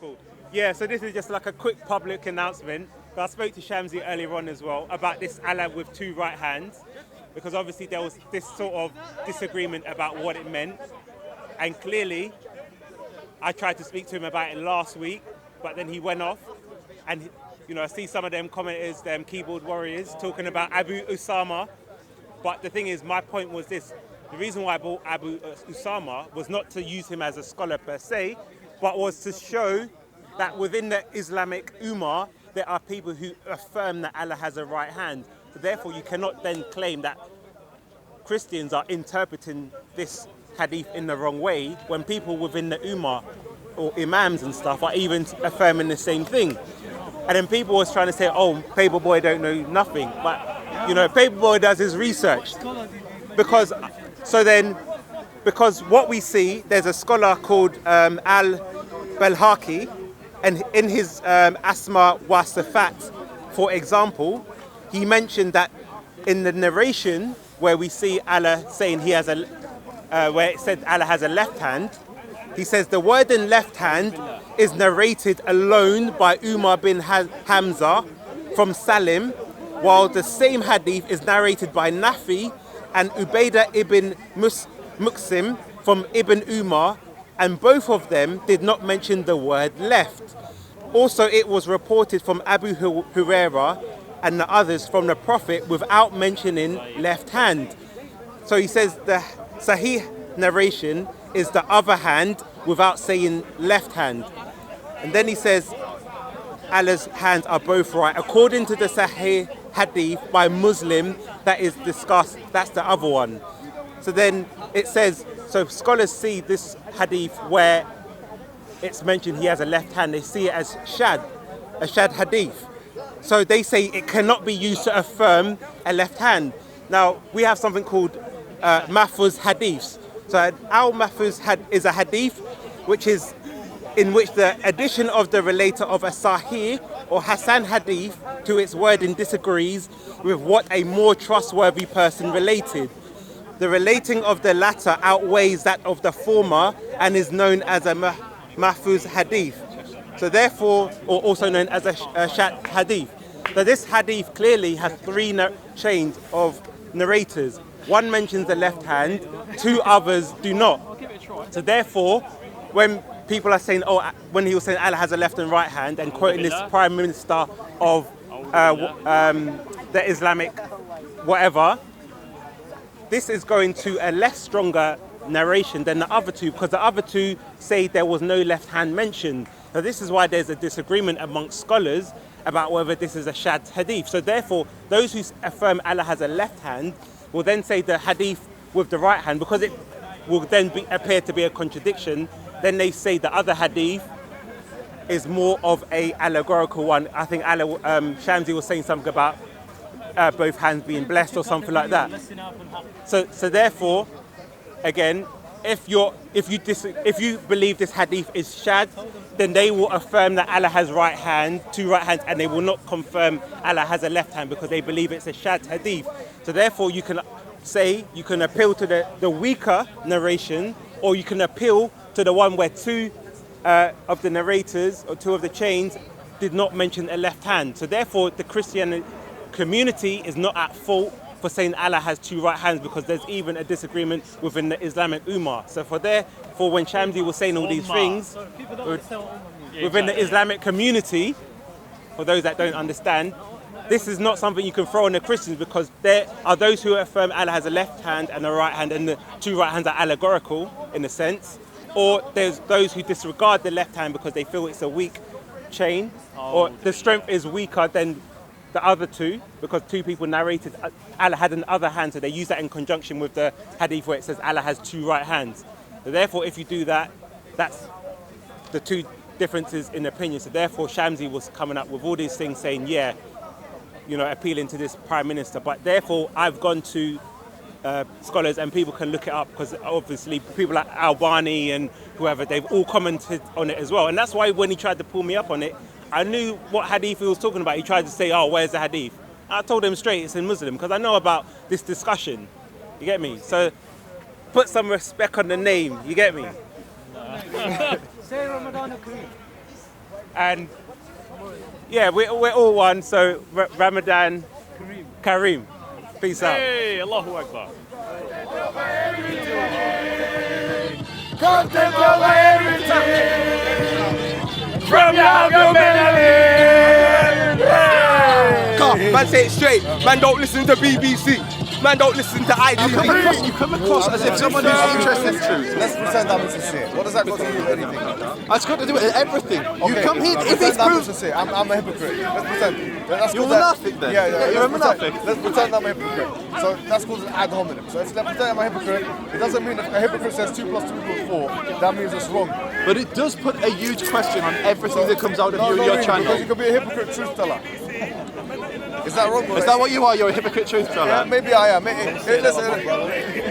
Cool. Yeah, so this is just like a quick public announcement. I spoke to Shamsi earlier on as well about this Allah with two right hands, because obviously there was this sort of disagreement about what it meant. And clearly, I tried to speak to him about it last week, but then he went off. And, I see some of them commenters, them keyboard warriors, talking about Abu Usama. But the thing is, my point was this. The reason why I bought Abu Usama was not to use him as a scholar per se, but was to show that within the Islamic Ummah, there are people who affirm that Allah has a right hand. So therefore, you cannot then claim that Christians are interpreting this hadith in the wrong way when people within the Ummah or imams and stuff are even affirming the same thing. And then people was trying to say, oh, Paber boy don't know nothing. But, Paber boy does his research. Because what we see, there's a scholar called Al-Balhaqi, and in his Asma wa Sifat, for example, he mentioned that in the narration where we see Allah saying he has where it said Allah has a left hand, he says the word in left hand is narrated alone by Umar bin Hamza from Salim, while the same hadith is narrated by Nafi and Ubaidah ibn Muqsim from Ibn Umar, and both of them did not mention the word left. Also, it was reported from Abu Huraira and the others from the Prophet without mentioning left hand. So he says the Sahih narration is the other hand without saying left hand. And then he says Allah's hands are both right. According to the Sahih hadith by Muslim that is discussed, that's the other one. So then it says, so scholars see this hadith where it's mentioned he has a left hand, they see it as a shad hadith. So they say it cannot be used to affirm a left hand. Now, we have something called Mahfuz hadiths. So al-Mahfuz is a hadith in which the addition of the relator of a Sahih or Hasan hadith to its wording disagrees with what a more trustworthy person related. The relating of the latter outweighs that of the former and is known as a Mahfuz hadith. So therefore, or also known as a Shat hadith. So this hadith clearly has three chains of narrators. One mentions the left hand, two others do not. So therefore, when people are saying, when he was saying Allah has a left and right hand, and quoting this Prime Minister of the Islamic whatever, this is going to a less stronger narration than the other two, because the other two say there was no left hand mentioned. So this is why there's a disagreement amongst scholars about whether this is a shad hadith. So therefore, those who affirm Allah has a left hand will then say the hadith with the right hand, because it will then appear to be a contradiction. Then they say the other hadith is more of a allegorical one. I think Shamsi was saying something about both hands being blessed or something like that. So therefore, again, if you believe this hadith is shad, then they will affirm that Allah has right hand, two right hands, and they will not confirm Allah has a left hand because they believe it's a shad hadith. So therefore, you can appeal to the weaker narration, or you can appeal to the one where two of the narrators or two of the chains did not mention a left hand. So therefore, the Christian community is not at fault for saying Allah has two right hands, because there's even a disagreement within the Islamic Ummah. So for when Shamsi was saying all these things within the Islamic community, for those that don't understand, this is not something you can throw on the Christians, because there are those who affirm Allah has a left hand and a right hand, and the two right hands are allegorical in a sense, or there's those who disregard the left hand because they feel it's a weak chain, or the strength is weaker than the other two, because two people narrated Allah had an other hand, so they use that in conjunction with the hadith where it says Allah has two right hands. So therefore, if you do that, that's the two differences in opinion. So therefore, Shamsi was coming up with all these things saying, appealing to this Prime Minister. But therefore, I've gone to scholars, and people can look it up, because obviously people like Albani and whoever, they've all commented on it as well. And that's why when he tried to pull me up on it, I knew what hadith he was talking about. He tried to say, where's the hadith? I told him straight it's in Muslim, because I know about this discussion. You get me? So put some respect on the name. You get me? Say Ramadan Kareem. And yeah, we're all one. So Ramadan Kareem. Peace out. Hey, Allahu Akbar. Come take over everything from your Man, say it straight. Man, don't listen to BBC. Man, don't listen to ITV. You come across as if someone who's interested in truth. Let's pretend I'm sincere. What does that got to do with anything? It's got to do with everything. Okay, You come here, if it's I'm proof. sincere. I'm a hypocrite. Let's pretend. You're a munafik then? Yeah, You're a let's munafik. pretend- Let's pretend I'm a hypocrite. So that's called an ad hominem. So if let's pretend I'm a hypocrite, it doesn't mean if a hypocrite says 2 + 2 = 4, that means it's wrong. But it does put a huge question on everything that comes out of No, you and not your really, channel. because you could be a hypocrite truth teller. Is that wrong? Is that what you are? You're a hypocrite truth teller? Yeah, maybe I am. Listen,